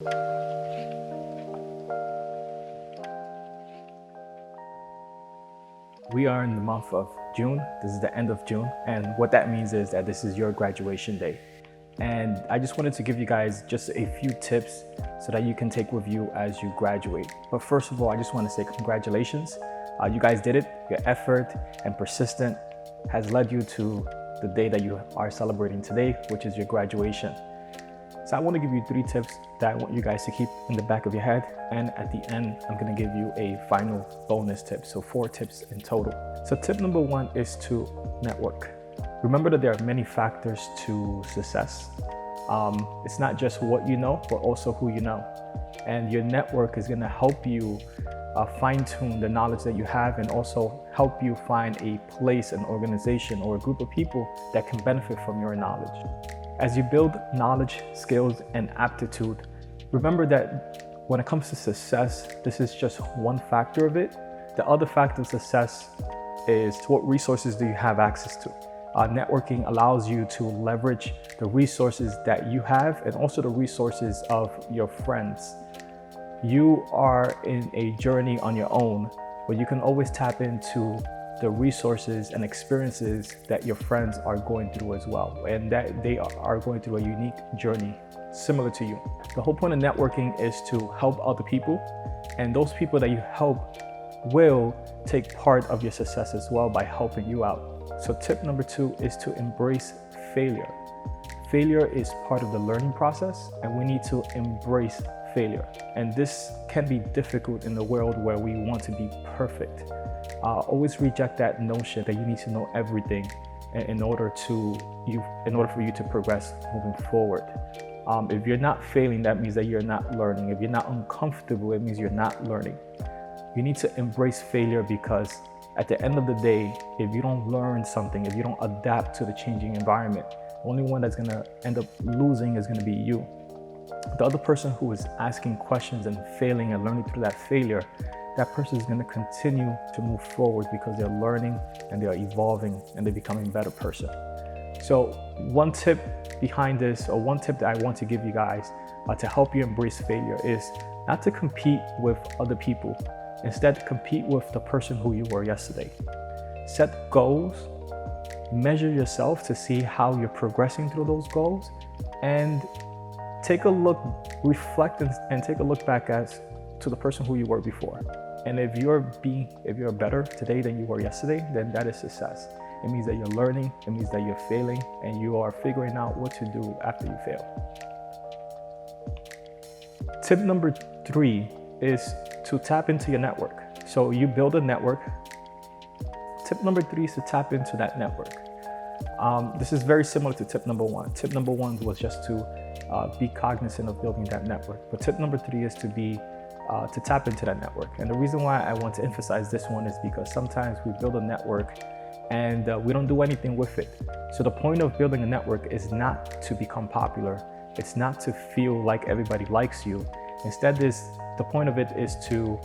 We are in the month of June. This is the end of June. And what that means is that this is your graduation day. And I just wanted to give you guys just a few tips so that you can take with you as you graduate. But first of all, I just want to say congratulations. You guys did it. Your effort and persistence has led you to the day that you are celebrating today, which is your graduation. So I want to give you 3 tips that I want you guys to keep in the back of your head. And at the end, I'm going to give you a final bonus tip. So 4 tips in total. So tip number 1 is to network. Remember that there are many factors to success. It's not just what you know, but also who you know. And your network is going to help you fine-tune the knowledge that you have and also help you find a place, an organization, or a group of people that can benefit from your knowledge. As you build knowledge, skills, and aptitude, remember that when it comes to success, this is just one factor of it. The other factor of success is what resources do you have access to. Networking allows you to leverage the resources that you have and also the resources of your friends. You are in a journey on your own, but you can always tap into the resources and experiences that your friends are going through as well, and that they are going through a unique journey similar to you. The whole point of networking is to help other people, and those people that you help will take part of your success as well by helping you out. So tip number 2 is to embrace failure. Failure is part of the learning process, and we need to embrace failure. And this can be difficult in the world where we want to be perfect. Always reject that notion that you need to know everything in order for you to progress moving forward. If you're not failing, that means that you're not learning. If you're not uncomfortable, it means you're not learning. You need to embrace failure because at the end of the day, if you don't learn something, if you don't adapt to the changing environment, the only one that's going to end up losing is going to be you. The other person who is asking questions and failing and learning through that failure, that person is going to continue to move forward because they're learning and they are evolving and they're becoming a better person. So one tip behind this, or one tip that I want to give you guys to help you embrace failure is not to compete with other people. Instead, compete with the person who you were yesterday. Set goals, measure yourself to see how you're progressing through those goals, and take a look, reflect and take a look back as to the person who you were before. And if you're better today than you were yesterday, then that is success. It means that you're learning, it means that you're failing, and you are figuring out what to do after you fail. Tip number 3 is to tap into your network. So you build a network. Tip number 3 is to tap into that network. This is very similar to tip number 1. Tip number 1 was just to be cognizant of building that network. But tip number 3 is to tap into that network. And the reason why I want to emphasize this one is because sometimes we build a network and we don't do anything with it. So the point of building a network is not to become popular. It's not to feel like everybody likes you. Instead, the point of it is to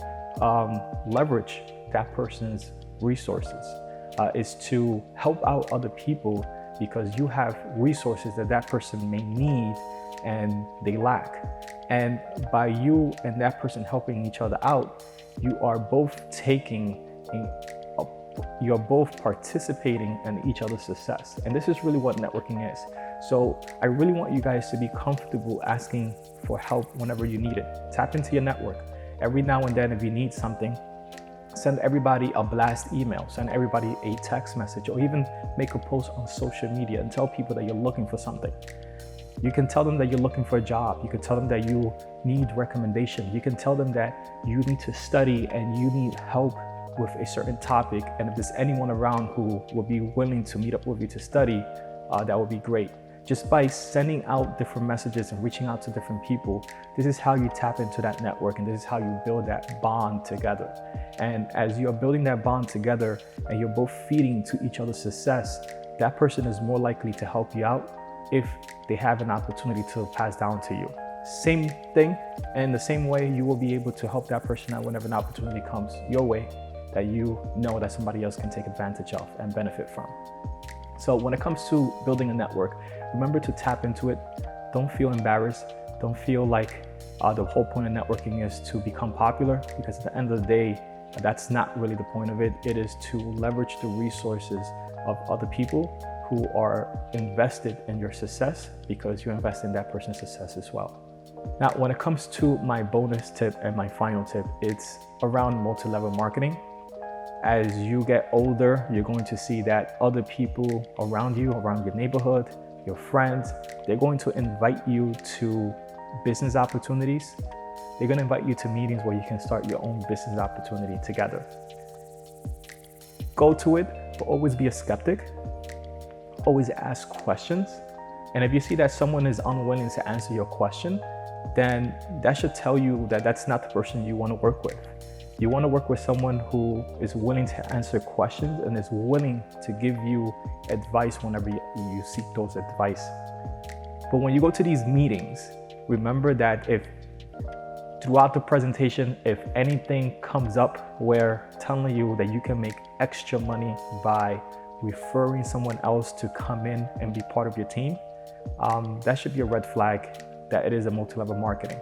leverage that person's resources. Is to help out other people because you have resources that person may need and they lack. And by you and that person helping each other out, you are both you're both participating in each other's success. And this is really what networking is. So I really want you guys to be comfortable asking for help whenever you need it. Tap into your network. Every now and then, if you need something, send everybody a blast email, send everybody a text message, or even make a post on social media and tell people that you're looking for something. You can tell them that you're looking for a job. You can tell them that you need recommendation. You can tell them that you need to study and you need help with a certain topic. And if there's anyone around who will be willing to meet up with you to study, that would be great. Just by sending out different messages and reaching out to different people, this is how you tap into that network, and this is how you build that bond together. And as you're building that bond together and you're both feeding to each other's success, that person is more likely to help you out if they have an opportunity to pass down to you. Same thing, and the same way you will be able to help that person out whenever an opportunity comes your way that you know that somebody else can take advantage of and benefit from. So when it comes to building a network, remember to tap into it. Don't feel embarrassed. Don't feel like The whole point of networking is to become popular, because at the end of the day, that's not really the point of it. It is to leverage the resources of other people who are invested in your success, because you invest in that person's success as well. Now, when it comes to my bonus tip and my final tip, it's around multi-level marketing. As you get older, you're going to see that other people around you, around your neighborhood, your friends, they're going to invite you to business opportunities. They're going to invite you to meetings where you can start your own business opportunity together. Go to it, but always be a skeptic. Always ask questions. And if you see that someone is unwilling to answer your question, then that should tell you that that's not the person you want to work with. You want to work with someone who is willing to answer questions and is willing to give you advice whenever you seek those advice. But when you go to these meetings, remember that if throughout the presentation, if anything comes up where telling you that you can make extra money by referring someone else to come in and be part of your team, that should be a red flag that it is a multi-level marketing.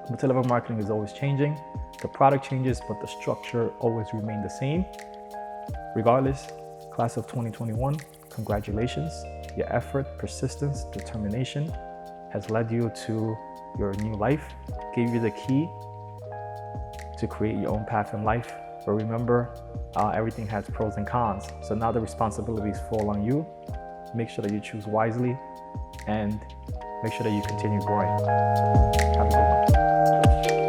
Multi-level marketing is always changing. The product changes, but the structure always remains the same. Regardless, class of 2021, congratulations. Your effort, persistence, determination has led you to your new life, gave you the key to create your own path in life. But remember, everything has pros and cons. So now the responsibilities fall on you. Make sure that you choose wisely and make sure that you continue growing. Have a good one.